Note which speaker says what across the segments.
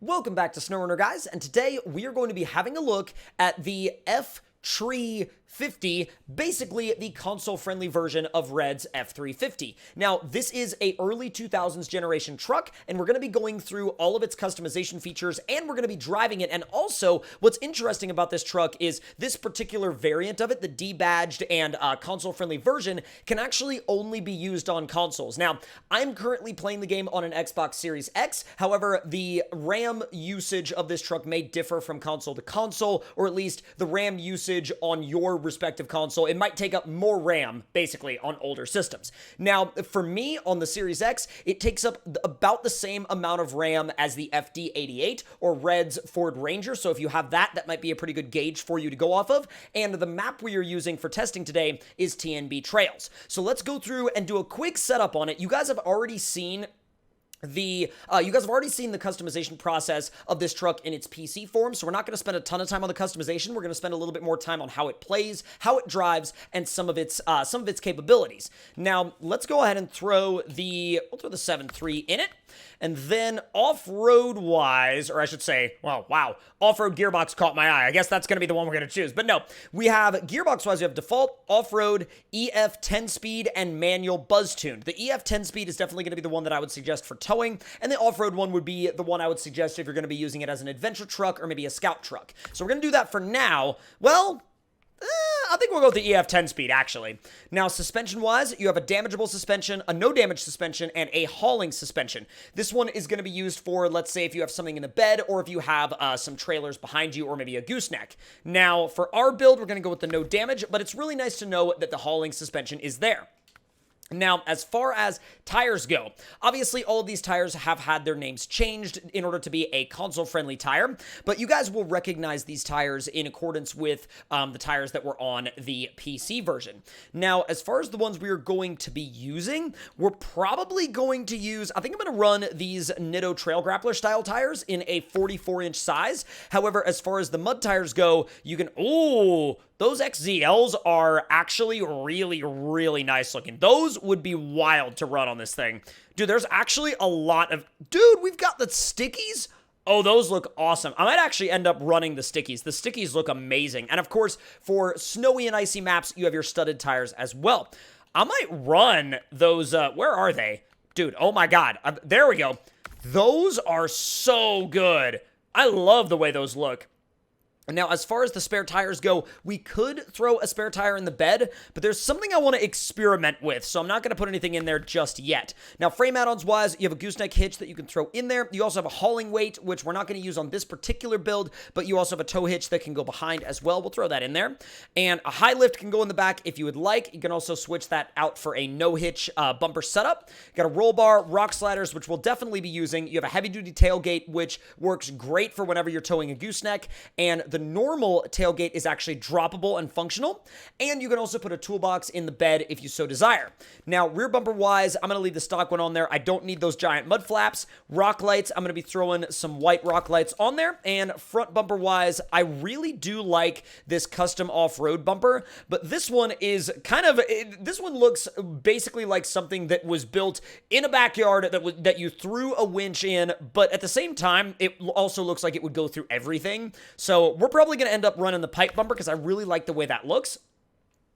Speaker 1: Welcome back to SnowRunner, guys, and today we are going to be having a look at the F350, basically the console-friendly version of Red's F350. Now, this is a early 2000s generation truck, and we're going to be going through all of its customization features, and we're going to be driving it. And also, what's interesting about this truck is this particular variant of it, the debadged and console-friendly version, can actually only be used on consoles. Now, I'm currently playing the game on an Xbox Series X. However, the RAM usage of this truck may differ from console to console, or at least the RAM usage on your respective console. It might take up more RAM, basically, on older systems. Now, for me, on the Series X, it takes up about the same amount of RAM as the FD88 or Red's Ford Ranger. So if you have that, that might be a pretty good gauge for you to go off of. And the map we are using for testing today is TNB Trails. So let's go through and do a quick setup on it. You guys have already seen the customization process of this truck in its PC form, so we're not going to spend a ton of time on the customization. We're going to spend a little bit more time on how it plays, how it drives, and some of its capabilities. Now, let's go ahead and we'll throw the 7.3 in it, and then off-road wise, or I should say, well, wow, off-road gearbox caught my eye. I guess that's going to be the one we're going to choose, but no, we have gearbox wise, we have default, off-road, EF 10-speed, and manual buzz-tuned. The EF 10-speed is definitely going to be the one that I would suggest for towing, and the off-road one would be the one I would suggest if you're going to be using it as an adventure truck or maybe a scout truck. So we're going to do that for now. Well, I think we'll go with the EF 10-speed, actually. Now, suspension-wise, you have a damageable suspension, a no-damage suspension, and a hauling suspension. This one is going to be used for, let's say, if you have something in the bed or if you have some trailers behind you or maybe a gooseneck. Now, for our build, we're going to go with the no damage, but it's really nice to know that the hauling suspension is there. Now, as far as tires go, obviously all of these tires have had their names changed in order to be a console-friendly tire, but you guys will recognize these tires in accordance with the tires that were on the PC version. Now, as far as the ones we are going to be using, we're probably going to use, I think I'm going to run these Nitto Trail Grappler style tires in a 44-inch size. However, as far as the mud tires go, you can, those XZLs are actually really, really nice looking. Those would be wild to run on this thing. Dude, there's actually a lot of... Dude, we've got the stickies. Oh, those look awesome. I might actually end up running the stickies. The stickies look amazing. And of course, for snowy and icy maps, you have your studded tires as well. I might run those... where are they? Dude, oh my god. There we go. Those are so good. I love the way those look. Now, as far as the spare tires go, we could throw a spare tire in the bed, but there's something I want to experiment with, so I'm not going to put anything in there just yet. Now, frame add-ons wise, you have a gooseneck hitch that you can throw in there. You also have a hauling weight, which we're not going to use on this particular build, but you also have a tow hitch that can go behind as well. We'll throw that in there. And a high lift can go in the back if you would like. You can also switch that out for a no-hitch bumper setup. You got a roll bar, rock sliders, which we'll definitely be using. You have a heavy-duty tailgate, which works great for whenever you're towing a gooseneck, and the normal tailgate is actually droppable and functional, and you can also put a toolbox in the bed if you so desire. Now, rear bumper wise, I'm going to leave the stock one on there. I don't need those giant mud flaps. Rock lights, I'm going to be throwing some white rock lights on there, and front bumper wise, I really do like this custom off-road bumper, but this one is this one looks basically like something that was built in a backyard that you threw a winch in, but at the same time, it also looks like it would go through everything. So we're probably going to end up running the pipe bumper because I really like the way that looks.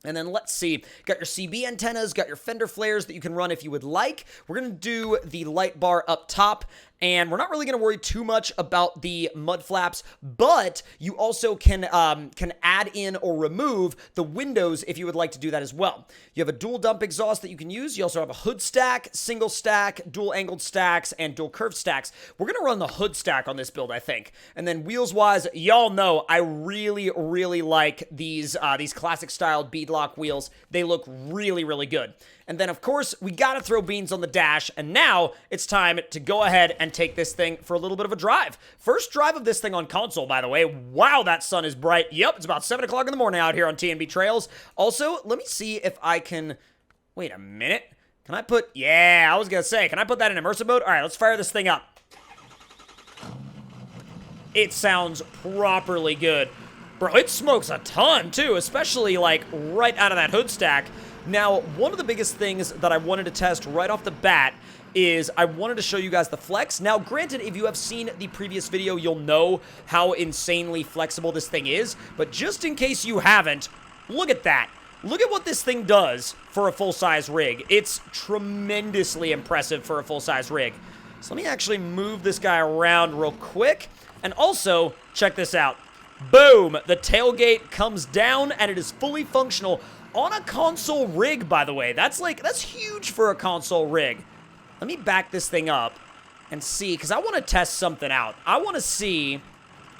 Speaker 1: And then let's see, got your CB antennas, got your fender flares that you can run if you would like. We're going to do the light bar up top, and we're not really going to worry too much about the mud flaps, but you also can add in or remove the windows if you would like to do that as well. You have a dual dump exhaust that you can use. You also have a hood stack, single stack, dual angled stacks, and dual curved stacks. We're going to run the hood stack on this build, I think. And then wheels wise, y'all know I really, really like these classic style beadlock wheels. They look really, really good. And then, of course, we got to throw beans on the dash, and now it's time to go ahead and take this thing for a little bit of a drive. First drive of this thing on console, by the way. Wow, that sun is bright. Yep, it's about 7 o'clock in the morning out here on TNB Trails. Also, let me see if I can... Wait a minute. Can I put... Yeah, I was going to say, can I put that in immersive mode? All right, let's fire this thing up. It sounds properly good. Bro, it smokes a ton, too, especially, like, right out of that hood stack. Now, one of the biggest things that I wanted to test right off the bat is I wanted to show you guys the flex. Now, granted, if you have seen the previous video, you'll know how insanely flexible this thing is, but just in case you haven't, look at that. Look at what this thing does for a full-size rig. It's tremendously impressive for a full-size rig. So let me actually move this guy around real quick. And also, check this out. Boom! The tailgate comes down and it is fully functional on a console rig, by the way. That's huge for a console rig. Let me back this thing up and see, because I want to test something out. I want to see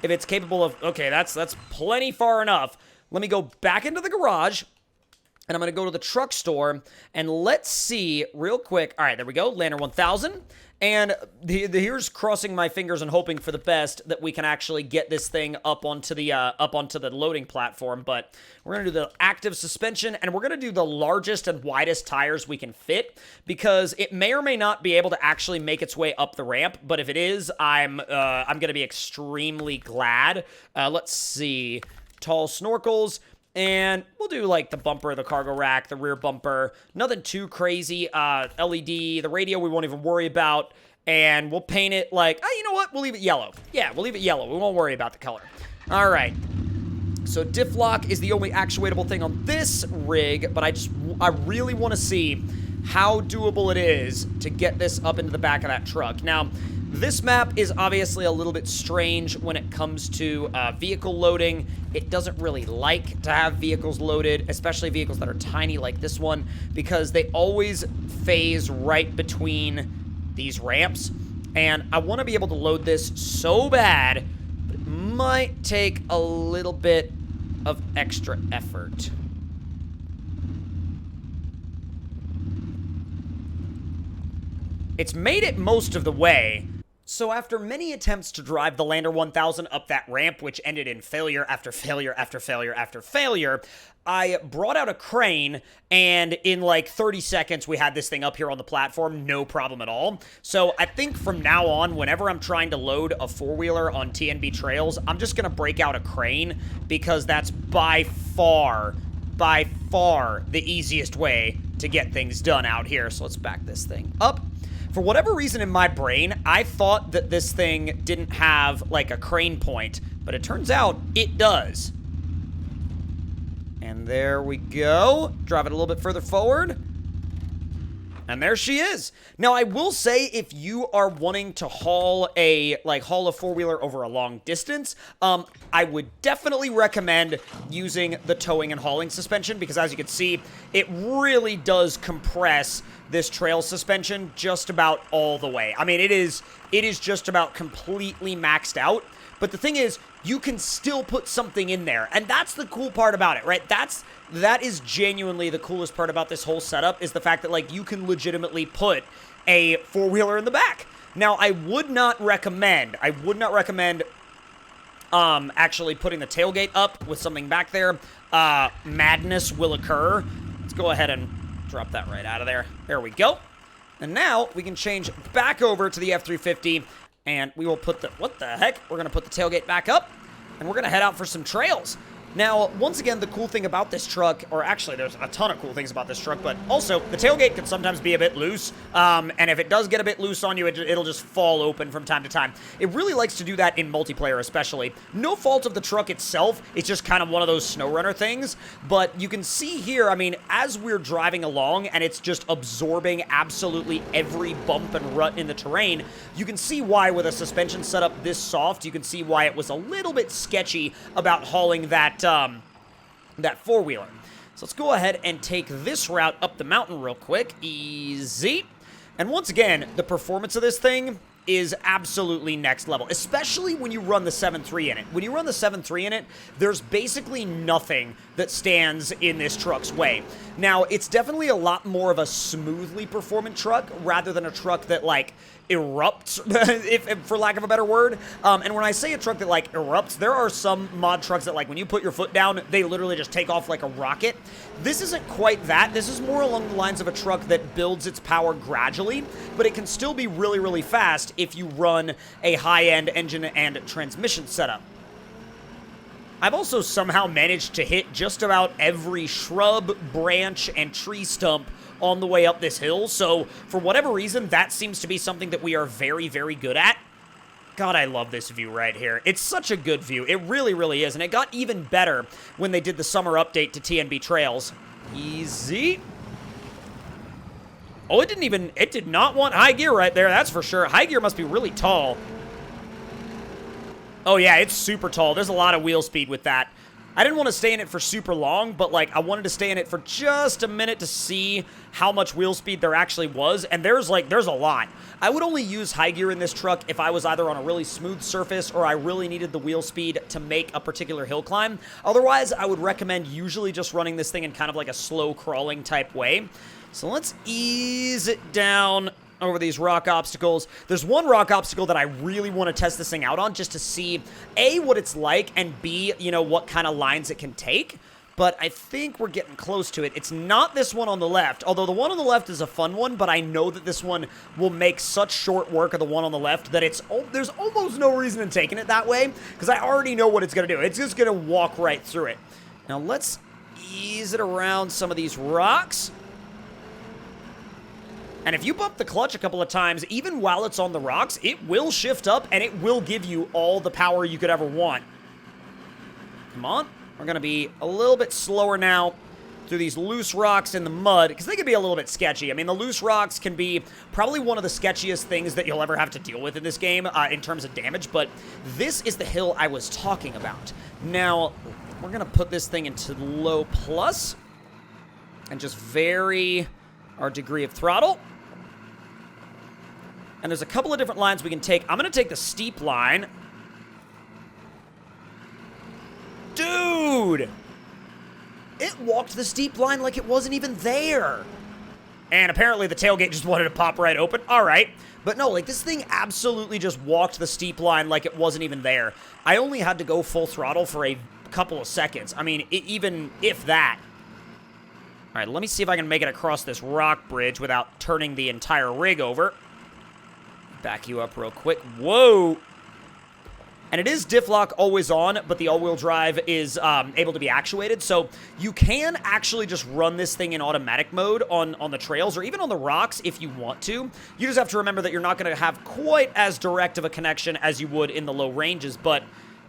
Speaker 1: if it's capable of... Okay, that's plenty far enough. Let me go back into the garage. And I'm going to go to the truck store, and let's see real quick. All right, there we go, Lantern 1000. And here's crossing my fingers and hoping for the best that we can actually get this thing up onto the loading platform. But we're going to do the active suspension, and we're going to do the largest and widest tires we can fit, because it may or may not be able to actually make its way up the ramp. But if it is, I'm going to be extremely glad. Let's see, tall snorkels. And we'll do, like, the bumper, the cargo rack, the rear bumper. Nothing too crazy. LED, the radio we won't even worry about. And we'll paint it like, oh, you know what? We'll leave it yellow. Yeah, we'll leave it yellow. We won't worry about the color. All right. So diff lock is the only actuatable thing on this rig, but I really want to see how doable it is to get this up into the back of that truck. Now, this map is obviously a little bit strange when it comes to vehicle loading. It doesn't really like to have vehicles loaded, especially vehicles that are tiny like this one, because they always phase right between these ramps. And I want to be able to load this so bad, but it might take a little bit of extra effort. It's made it most of the way. So after many attempts to drive the Lander 1000 up that ramp, which ended in failure after failure after failure after failure, I brought out a crane, and in like 30 seconds, we had this thing up here on the platform, no problem at all. So I think from now on, whenever I'm trying to load a four-wheeler on TNB trails, I'm just going to break out a crane, because that's by far the easiest way to get things done out here. So let's back this thing up. For whatever reason in my brain, I thought that this thing didn't have, like, a crane point, but it turns out it does. And there we go. Drive it a little bit further forward. And there she is. Now, I will say, if you are wanting to haul a four-wheeler over a long distance, I would definitely recommend using the towing and hauling suspension, because as you can see, it really does compress this trail suspension just about all the way. I mean, it is just about completely maxed out. But the thing is, you can still put something in there, and that's the cool part about it, right? That is genuinely the coolest part about this whole setup, is the fact that, like, you can legitimately put a four-wheeler in the back. Now, I would not recommend actually putting the tailgate up with something back there. Madness will occur. Let's go ahead and drop that right out of there. There we go. And now we can change back over to the F350, and we will put the, what the heck? We're going to put the tailgate back up, and we're going to head out for some trails. Now, once again, the cool thing about this truck, or actually there's a ton of cool things about this truck, but also the tailgate can sometimes be a bit loose, and if it does get a bit loose on you, it'll just fall open from time to time. It really likes to do that in multiplayer especially. No fault of the truck itself, it's just kind of one of those SnowRunner things, but you can see here, I mean, as we're driving along and it's just absorbing absolutely every bump and rut in the terrain, you can see why with a suspension setup this soft, you can see why it was a little bit sketchy about hauling that four-wheeler. So let's go ahead and take this route up the mountain real quick. Easy. And once again, the performance of this thing is absolutely next level, especially when you run the 7.3 in it. When you run the 7.3 in it, there's basically nothing that stands in this truck's way. Now, it's definitely a lot more of a smoothly performant truck rather than a truck that, like, erupts, if for lack of a better word. And when I say a truck that, like, erupts, there are some mod trucks that, like, when you put your foot down, they literally just take off like a rocket. This isn't quite that. This is more along the lines of a truck that builds its power gradually, but it can still be really, really fast if you run a high-end engine and transmission setup. I've also somehow managed to hit just about every shrub, branch, and tree stump on the way up this hill. So for whatever reason, that seems to be something that we are very, very good at. God, I love this view right here. It's such a good view. It really, really is. And it got even better when they did the summer update to TNB Trails. Easy. Oh, it did not want high gear right there, that's for sure. High gear must be really tall. Oh yeah, it's super tall. There's a lot of wheel speed with that. I didn't want to stay in it for super long, but like I wanted to stay in it for just a minute to see how much wheel speed there actually was, and there's a lot. I would only use high gear in this truck if I was either on a really smooth surface or I really needed the wheel speed to make a particular hill climb. Otherwise, I would recommend usually just running this thing in kind of like a slow crawling type way. So let's ease it down over these rock obstacles. There's one rock obstacle that I really want to test this thing out on just to see, A, what it's like, and B, you know, what kind of lines it can take. But I think we're getting close to it. It's not this one on the left, although the one on the left is a fun one, but I know that this one will make such short work of the one on the left that there's almost no reason in taking it that way, because I already know what it's going to do. It's just going to walk right through it. Now let's ease it around some of these rocks. And if you bump the clutch a couple of times, even while it's on the rocks, it will shift up and it will give you all the power you could ever want. Come on. We're going to be a little bit slower now through these loose rocks in the mud, because they can be a little bit sketchy. I mean, the loose rocks can be probably one of the sketchiest things that you'll ever have to deal with in this game in terms of damage, but this is the hill I was talking about. Now, we're going to put this thing into low plus and just vary our degree of throttle. And there's a couple of different lines we can take. I'm going to take the steep line. Dude! It walked the steep line like it wasn't even there. And apparently the tailgate just wanted to pop right open. All right. But no, like this thing absolutely just walked the steep line like it wasn't even there. I only had to go full throttle for a couple of seconds. I mean, even if that. All right, let me see if I can make it across this rock bridge without turning the entire rig over. Back you up real quick. Whoa! And it is diff lock always on, but the all-wheel drive is able to be actuated, so you can actually just run this thing in automatic mode on the trails or even on the rocks if you want to. You just have to remember that you're not going to have quite as direct of a connection as you would in the low ranges, but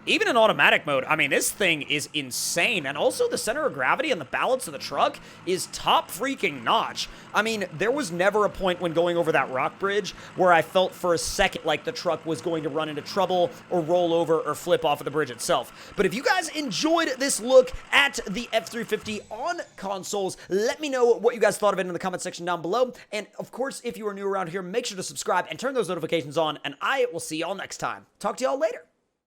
Speaker 1: even in automatic mode, I mean, this thing is insane. And also the center of gravity and the balance of the truck is top freaking notch. I mean, there was never a point when going over that rock bridge where I felt for a second like the truck was going to run into trouble or roll over or flip off of the bridge itself. But if you guys enjoyed this look at the F350 on consoles, let me know what you guys thought of it in the comment section down below. And of course, if you are new around here, make sure to subscribe and turn those notifications on, and I will see y'all next time. Talk to y'all later.